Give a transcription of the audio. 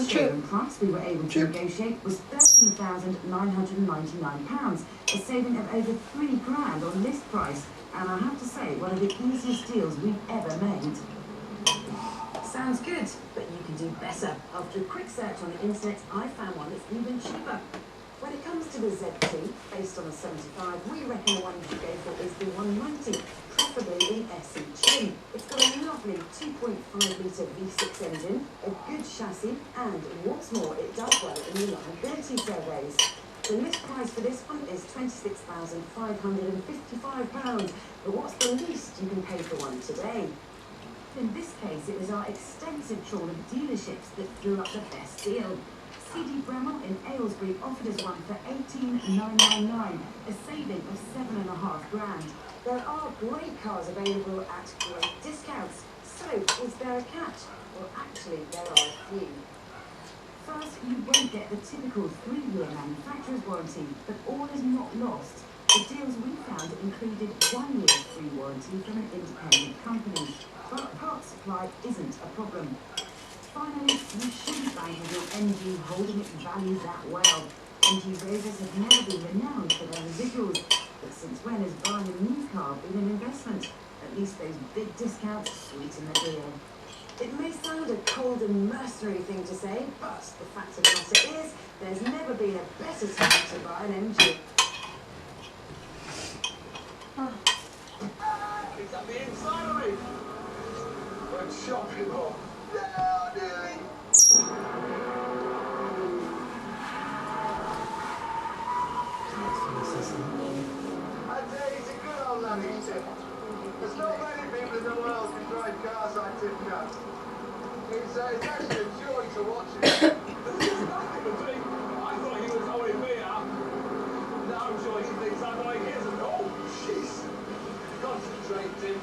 showroom price we were able to negotiate was £13,999, a saving of over £3 on list price, and I have to say, one of the easiest deals we've ever made. Sounds good, but you can do better. After a quick search on the internet, I found one that's even cheaper. When it comes to the ZT, based on a 75, we reckon the one you should go for is the 190, preferably in SE trim. It's got a lovely 2.5-litre V6 engine, a good chassis, and what's more, it does well in reliability surveys. The list price for this one is £26,555, but what's the least you can pay for one today? In this case, it was our extensive trawl of dealerships that drew up the best deal. CD Bremel in Aylesbury offered us one for £18,999, a saving of £7,500. There are great cars available at great discounts. So, is there a catch? Well, actually, there are a few. First, you won't get the typical 3-year manufacturer's warranty, but all is not lost. The deals we found included 1 year free warranty from an independent company, but parts supply isn't a problem. Finally, you shouldn't bank on your MG holding its value that well. MG Rovers have never been renowned for their residuals, but since when has buying a new car been an investment? At least those big discounts sweeten the deal. It may sound a cold and mercenary thing to say, but the fact of the matter is, there's never been a better time to buy an MG. It's at the inside of me! We're shopping hall. No, nearly! I'd say he's a good old lad, isn't it? There's not many people in the world who drive cars like Tim does. It's actually a joy to watch him. There's nothing to do. I thought he was holding me up. No, I'm sure he thinks I'm like his. Oh, jeez. Concentrate, Tim.